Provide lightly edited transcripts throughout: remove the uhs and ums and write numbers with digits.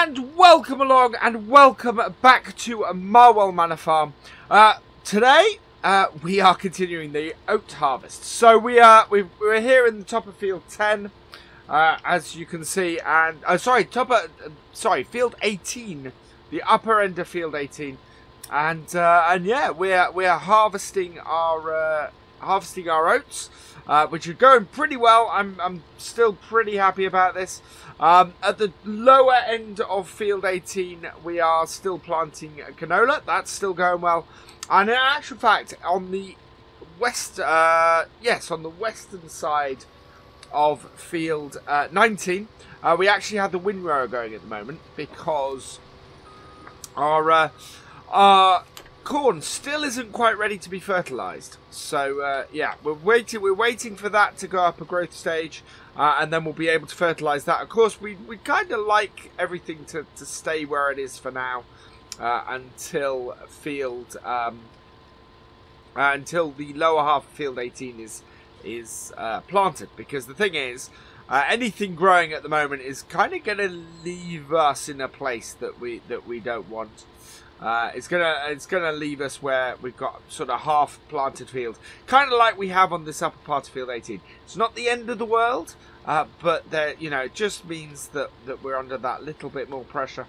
And welcome along and welcome back to Marwell Manor Farm. Today we are continuing the oat harvest. So we're here in the top of field 10, as you can see, and field 18, the upper end of field 18, and yeah, we're harvesting our oats, which are going pretty well. I'm still pretty happy about this. At the lower end of field 18, we are still planting canola. That's still going well. And in actual fact, on the western side of field 19, we actually have the windrower going at the moment because our corn still isn't quite ready to be fertilized. So yeah, we're waiting for that to go up a growth stage, and then we'll be able to fertilize that. Of course, we kind of like everything to stay where it is for now, until the lower half of field 18 is planted, because the thing is, anything growing at the moment is kind of going to leave us in a place that we don't want. It's gonna leave us where we've got sort of half planted field, kind of like we have on this upper part of field 18. It's not the end of the world, but there, it just means that we're under that little bit more pressure.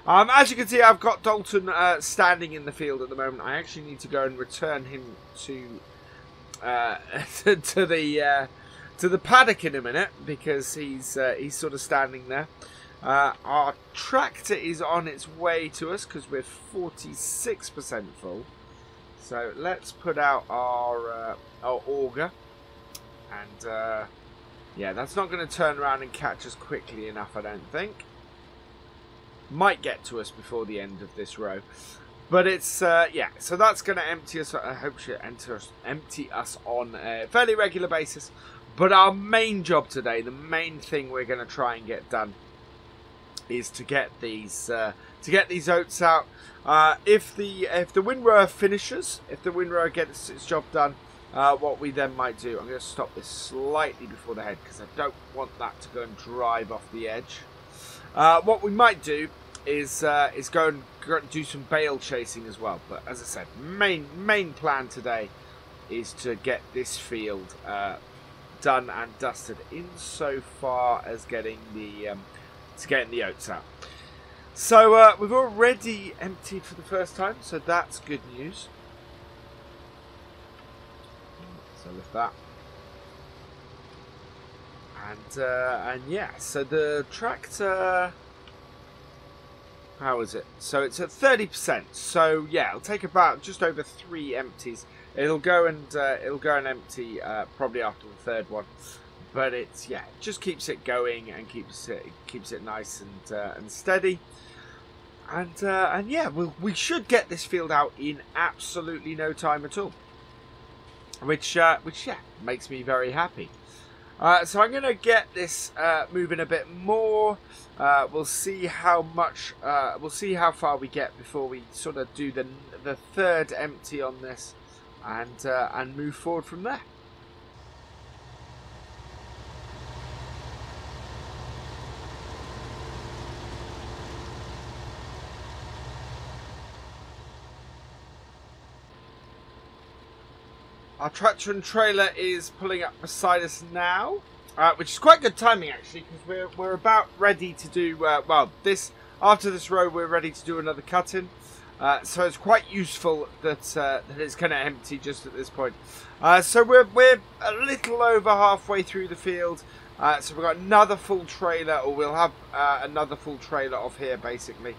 As you can see, I've got Dalton standing in the field at the moment. I actually need to go and return him to to the paddock in a minute, because he's sort of standing there. Our tractor is on its way to us because we're 46% full. So let's put out our auger, and yeah, that's not going to turn around and catch us quickly enough, I don't think. Might get to us before the end of this row, but it's yeah. So that's going to empty us. I hope she'll empty us on a fairly regular basis. But our main job today, the main thing we're going to try and get done, is to get these oats out. If the windrower finishes, if the windrower gets its job done, what we then might do, I'm going to stop this slightly before the head because I don't want that to go and drive off the edge. What we might do is go and do some bale chasing as well. But as I said, main plan today is to get this field done and dusted, insofar as getting the oats out. So we've already emptied for the first time, so that's good news. So lift that, and yeah. So the tractor, how is it? So it's at 30%. So yeah, it'll take about just over 3 empties. It'll go and empty probably after the third one. But it's, yeah, it just keeps it going and keeps it nice and steady, and yeah, we should get this field out in absolutely no time at all, which yeah, makes me very happy. So I'm gonna get this moving a bit more. We'll see how far we get before we sort of do the third empty on this, and move forward from there. Our tractor and trailer is pulling up beside us now, which is quite good timing actually, because we're about ready to do after this row we're ready to do another cut-in, so it's quite useful that it's going to empty just at this point. So we're a little over halfway through the field, so we've got another full trailer, or we'll have another full trailer off here basically,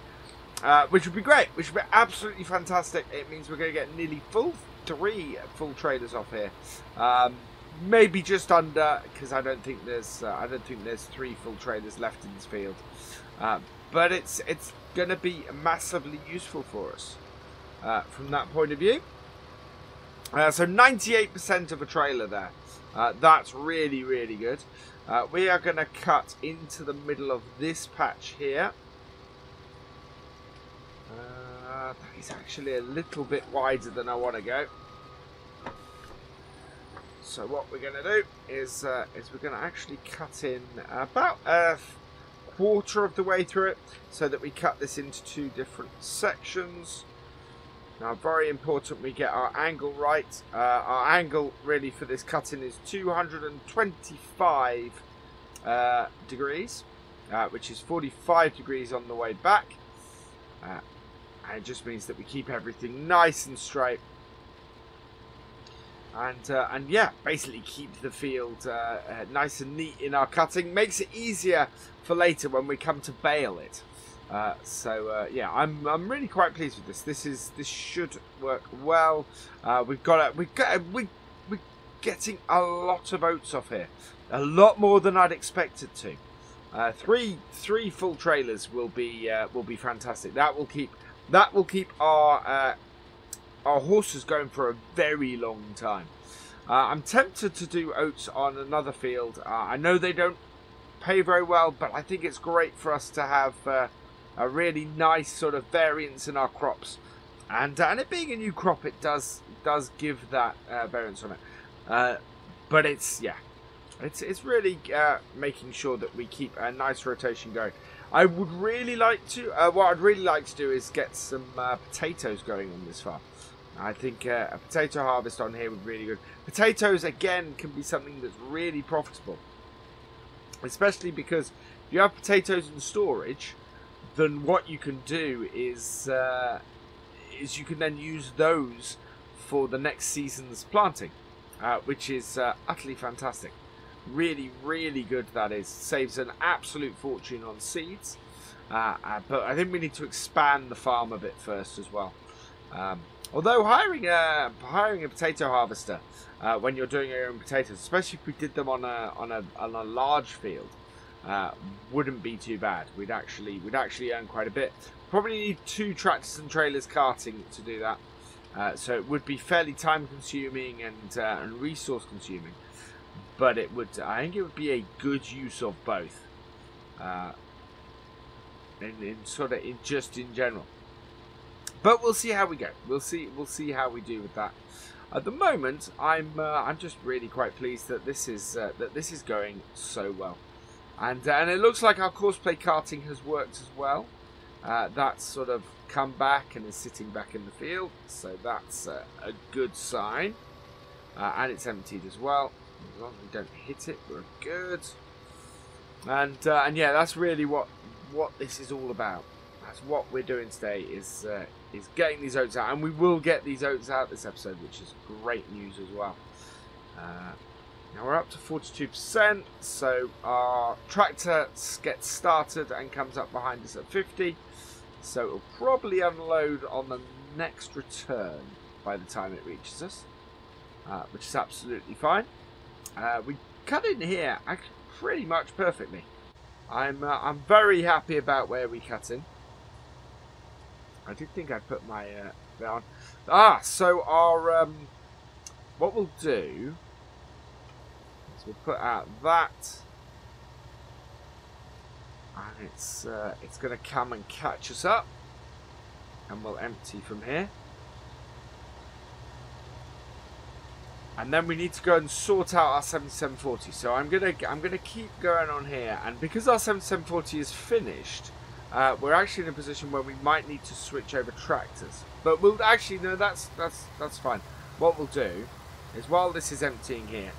which would be great, which would be absolutely fantastic. It means we're going to get nearly 3 full trailers off here, maybe just under, because I don't think there's 3 full trailers left in this field, but it's going to be massively useful for us from that point of view. So 98% of a trailer there, that's really good. We are going to cut into the middle of this patch here. That is actually a little bit wider than I want to go. So what we're going to do is we're going to actually cut in about 1/4 of the way through it, so that we cut this into 2 different sections. Now, very important we get our angle right. Our angle really for this cutting is 225 degrees, which is 45 degrees on the way back. And it just means that we keep everything nice and straight. And yeah, basically keep the field nice and neat in our cutting. Makes it easier for later when we come to bale it. Yeah, I'm really quite pleased with this. This should work well. We're getting a lot of oats off here, a lot more than I'd expected to. Three full trailers will be fantastic. That will keep our horses going for a very long time. I'm tempted to do oats on another field. I know they don't pay very well, but I think it's great for us to have a really nice sort of variance in our crops. And it being a new crop, it does give that variance on it. But it's really making sure that we keep a nice rotation going. I would really like to, what I'd really like to do is get some potatoes going on this farm. I think a potato harvest on here would be really good. Potatoes, again, can be something that's really profitable. Especially because if you have potatoes in storage, then what you can do is you can then use those for the next season's planting, which is utterly fantastic. Really, really good, that is. Saves an absolute fortune on seeds. But I think we need to expand the farm a bit first as well. Although hiring a potato harvester when you're doing your own potatoes, especially if we did them on a large field, wouldn't be too bad. We'd actually earn quite a bit. Probably need 2 tractors and trailers carting to do that. So it would be fairly time consuming and resource consuming. But I think it would be a good use of both. In general. But we'll see how we go. We'll see how we do with that. At the moment, I'm just really quite pleased that this is going so well, and it looks like our courseplay carting has worked as well. That's sort of come back and is sitting back in the field, so that's a good sign. And it's emptied as well. As long as we don't hit it, we're good. And yeah, that's really what this is all about. That's what we're doing today, is getting these oats out, and we will get these oats out this episode, which is great news as well. Now we're up to 42%, so our tractor gets started and comes up behind us at 50, so it'll probably unload on the next return by the time it reaches us, which is absolutely fine. We cut in here pretty much perfectly. I'm very happy about where we cut in. I did think I'd put my bit on. So our what we'll do is we'll put out that, and it's going to come and catch us up, and we'll empty from here. And then we need to go and sort out our 7740. So I'm gonna keep going on here, and because our 7740 is finished, we're actually in a position where we might need to switch over tractors. But we'll actually no, that's fine. What we'll do is, while this is emptying here,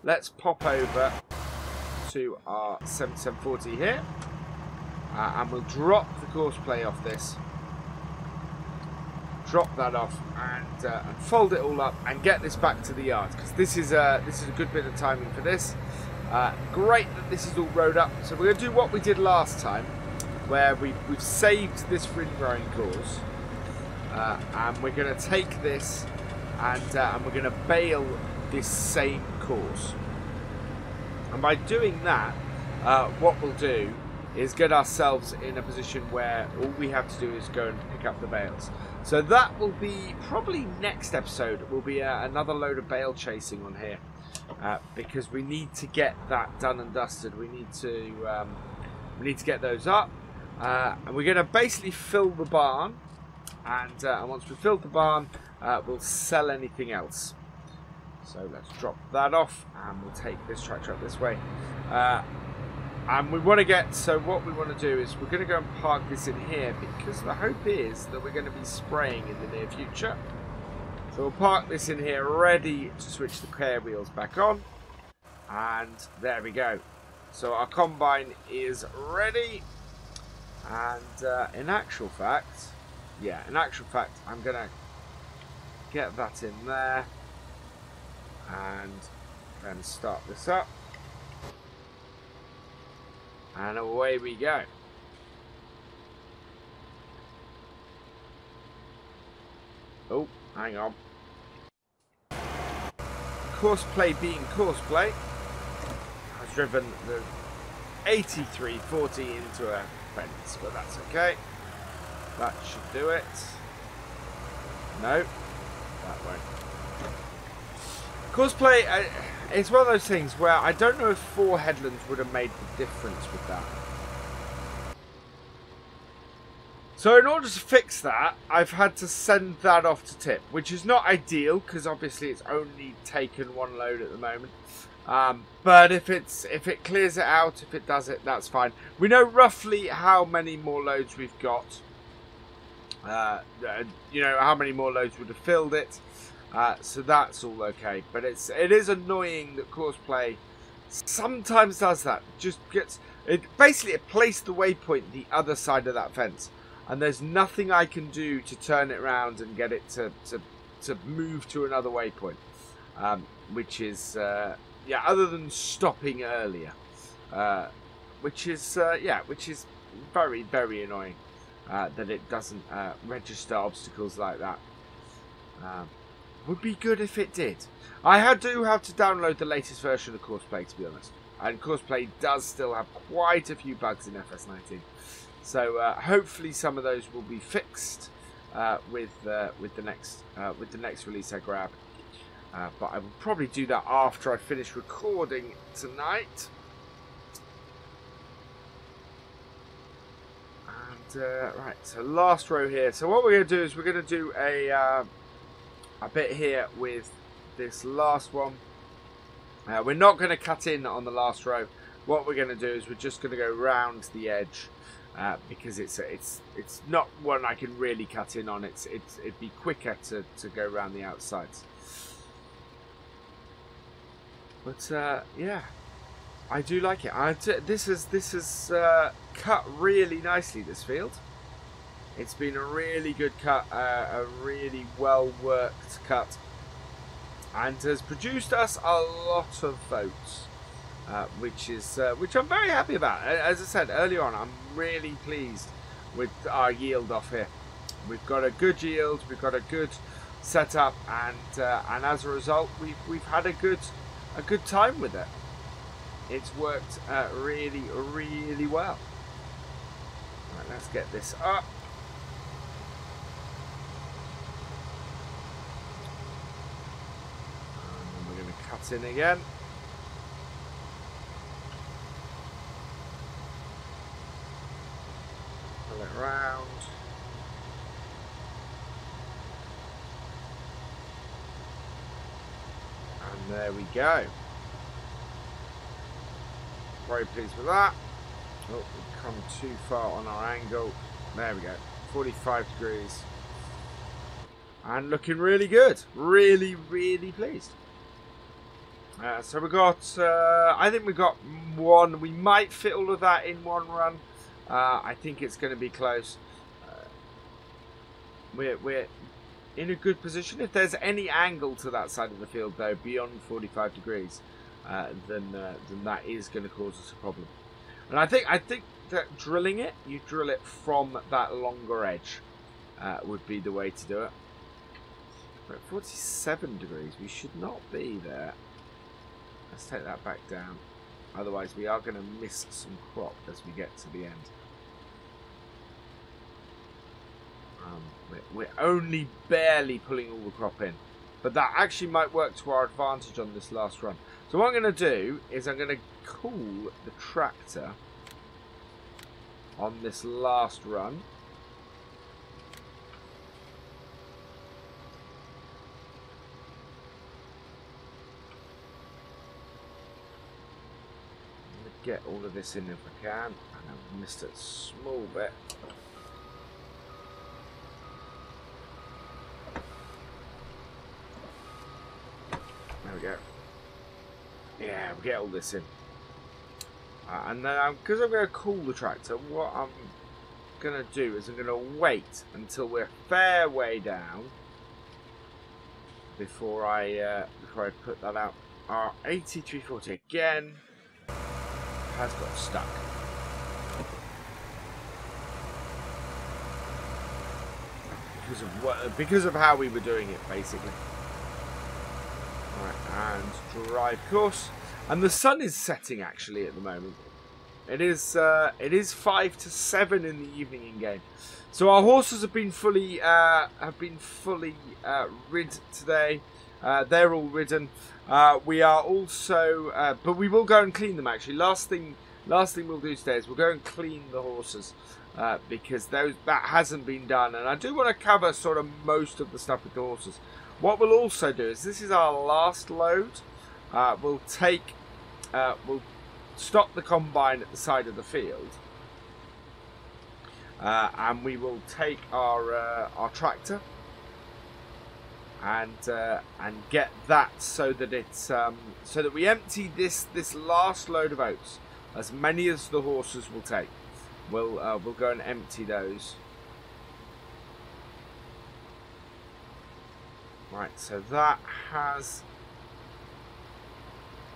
let's pop over to our 7740 here, and we'll drop the courseplay off this. Drop that off and fold it all up and get this back to the yard, because this is a good bit of timing for this. Great that this is all rowed up. So we're going to do what we did last time, where we've saved this growing course, and we're going to take this and we're going to bale this same course. And by doing that, what we'll do is get ourselves in a position where all we have to do is go and pick up the bales. So that will be probably next episode. Will be another load of bale chasing on here, because we need to get that done and dusted. We need to get those up, and we're going to basically fill the barn. And once we've filled the barn, we'll sell anything else. So let's drop that off, and we'll take this tractor up this way. And we want to get, so what we want to do is we're going to go and park this in here because the hope is that we're going to be spraying in the near future. So we'll park this in here ready to switch the care wheels back on. And there we go. So our combine is ready. And in actual fact, I'm going to get that in there. And then start this up. And away we go. Oh, hang on. Courseplay being courseplay, has driven the 8340 into a fence, but that's okay. That should do it. No, that won't. Courseplay, it's one of those things where I don't know if 4 headlands would have made the difference with that. So in order to fix that, I've had to send that off to tip, which is not ideal because obviously it's only taken 1 load at the moment. But if it clears it out, if it does it, that's fine. We know roughly how many more loads we've got. You know how many more loads would have filled it. So that's all okay. But it is annoying that courseplay sometimes does that. Just gets it basically it placed the waypoint the other side of that fence. And there's nothing I can do to turn it around and get it to move to another waypoint, which is yeah, other than stopping earlier, which is very, very annoying that it doesn't register obstacles like that. Would be good if it did. I do have to download the latest version of Courseplay, to be honest, and Courseplay does still have quite a few bugs in FS19. So hopefully some of those will be fixed with the next release I grab. But I will probably do that after I finish recording tonight. And right, so last row here. So what we're going to do is we're going to do a bit here with this last one. We're not going to cut in on the last row. What we're going to do is we're just going to go round the edge. Because it's not one I can really cut in on. It'd be quicker to go around the outsides. But yeah, I do like it. This is cut really nicely. This field. It's been a really good cut, a really well worked cut, and has produced us a lot of votes. Which I'm very happy about. As I said earlier on, I'm really pleased with our yield off here. We've got a good yield, we've got a good setup, and as a result, we've had a good time with it. It's worked really, really well. Right, let's get this up. And we're going to cut in again. It round. And there we go. Very pleased with that. Oh, we've come too far on our angle. There we go. 45 degrees. And looking really good. Really, really pleased. So we got, I think we got one. We might fit all of that in one run. I think it's going to be close. We're in a good position. If there's any angle to that side of the field, though, beyond 45 degrees, then that is going to cause us a problem. And I think that drilling it, you drill it from that longer edge, would be the way to do it. We're at 47 degrees. We should not be there. Let's take that back down. Otherwise, we are going to miss some crop as we get to the end. We're only barely pulling all the crop in. But that actually might work to our advantage on this last run. So what I'm going to do is I'm going to cool the tractor on this last run. get all of this in if I can. And I've missed a small bit. There we go. Yeah, we get all this in. And then, because I'm going to cool the tractor, what I'm going to do is I'm going to wait until we're fair way down before I put that out. Our 8340 again has got stuck. Because of how we were doing it, basically. Right, and drive course. And the sun is setting actually at the moment. It is 5 to 7 in the evening in game. So our horses have been fully rid today. They're all ridden. We are also, but we will go and clean them actually. Last thing we'll do today is we'll go and clean the horses because that hasn't been done. And I do want to cover sort of most of the stuff with the horses. What we'll also do is this is our last load. We'll stop the combine at the side of the field, and we will take our tractor and get that so that it's so that we empty this last load of oats, as many as the horses will take. We'll go and empty those. Right, so that has,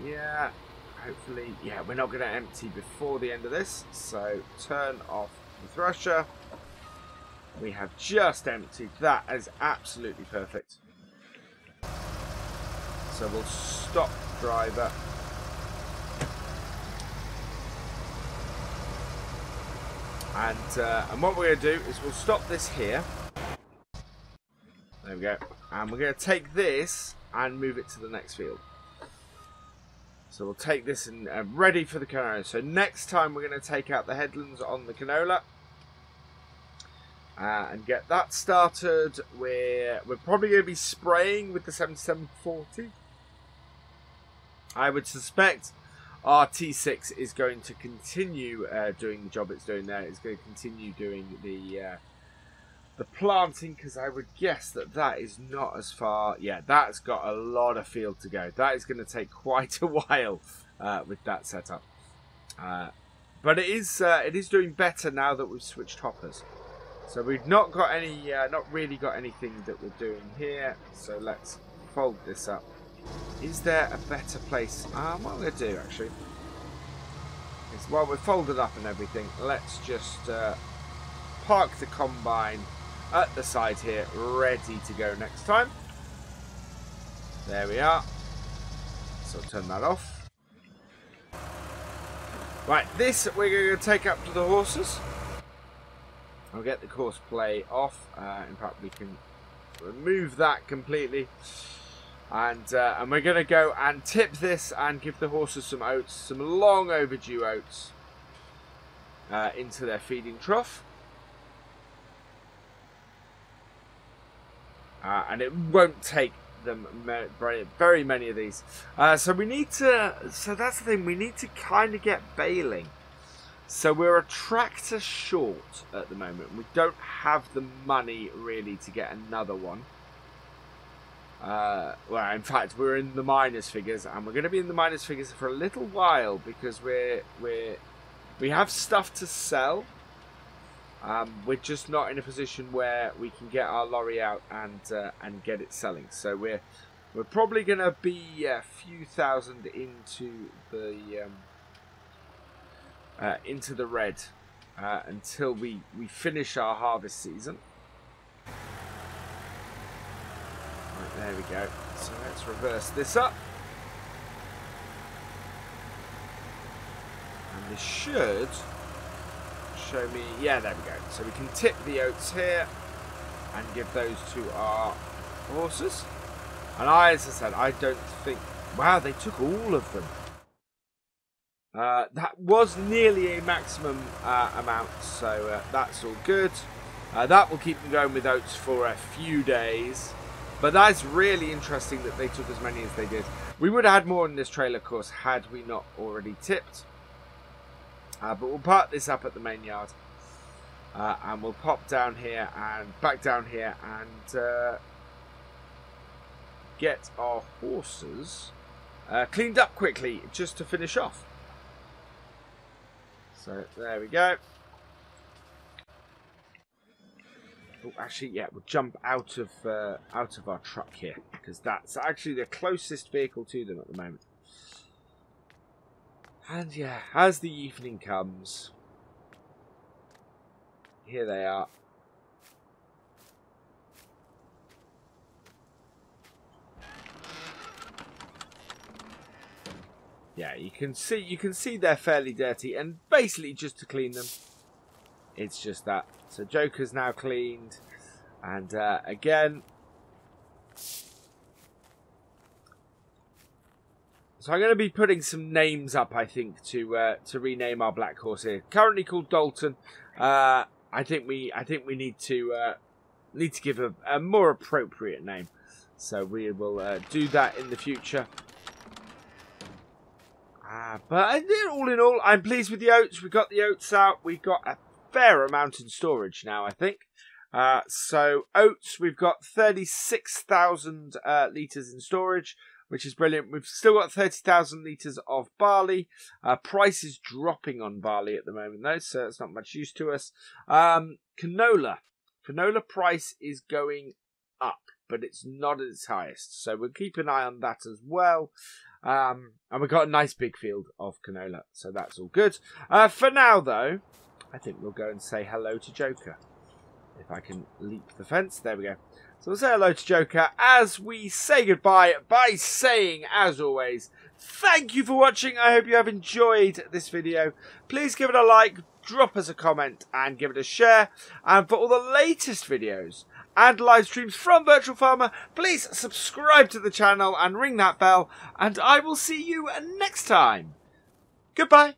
yeah, hopefully, yeah, we're not going to empty before the end of this. So turn off the thresher. We have just emptied. That is absolutely perfect. So we'll stop driver. And what we're going to do is we'll stop this here. There we go. And we're going to take this and move it to the next field. So we'll take this and ready for the canola. So next time we're going to take out the headlands on the canola and get that started. We're probably going to be spraying with the 7740. I would suspect our T6 is going to continue doing the job it's doing there. It's going to continue doing the planting, because I would guess that is not as far. Yeah, that's got a lot of field to go. That is going to take quite a while with that setup. But it is doing better now that we've switched hoppers. So we've not got any, not really got anything that we're doing here. So let's fold this up. Is there a better place? What I'm going to do actually is, while we're folded up and everything, let's just park the combine at the side here, ready to go next time. There we are. So turn that off. Right, this we're going to take up to the horses. I'll get the course play off. In fact, we can remove that completely. And we're going to go and tip this and give the horses some oats, some long overdue oats, into their feeding trough. And it won't take them very many of these. So we need to, so that's the thing, we need to kind of get baling. So we're a tractor short at the moment. We don't have the money really to get another one. Well, in fact, we're in the minus figures, and we're going to be in the minus figures for a little while because we have stuff to sell. We're just not in a position where we can get our lorry out and get it selling. So we're probably going to be a few thousand into the red until we finish our harvest season. Right, there we go. So let's reverse this up, and this should show me, yeah, there we go. So we can tip the oats here and give those to our horses. And as I said, I don't think, wow, they took all of them. That was nearly a maximum amount, so that's all good. That will keep them going with oats for a few days. But that's really interesting that they took as many as they did. We would have had more in this trailer course had we not already tipped. But we'll park this up at the main yard. And we'll pop down here and back down here and get our horses cleaned up quickly just to finish off. So there we go. Oh, actually, yeah, we'll jump out of our truck here because that's actually the closest vehicle to them at the moment. And yeah, as the evening comes, here they are. Yeah, you can see they're fairly dirty, and basically just to clean them, it's just that. So Joker's now cleaned, and again. So I'm going to be putting some names up, I think, to rename our black horse here. Currently called Dalton. I think we need to give a more appropriate name. So we will do that in the future. But all in all, I'm pleased with the oats. We got the oats out. We got a fair amount in storage now, I think. So oats, we've got 36,000 litres in storage, which is brilliant. We've still got 30,000 litres of barley. Price is dropping on barley at the moment, though, so it's not much use to us. Canola price is going up, but it's not at its highest. So we'll keep an eye on that as well. And we've got a nice big field of canola, so that's all good. For now, though, I think we'll go and say hello to Joker. If I can leap the fence. There we go. So we'll say hello to Joker as we say goodbye by saying, as always, thank you for watching. I hope you have enjoyed this video. Please give it a like, drop us a comment, and give it a share. And for all the latest videos and live streams from FendtFarmer, please subscribe to the channel and ring that bell. And I will see you next time. Goodbye.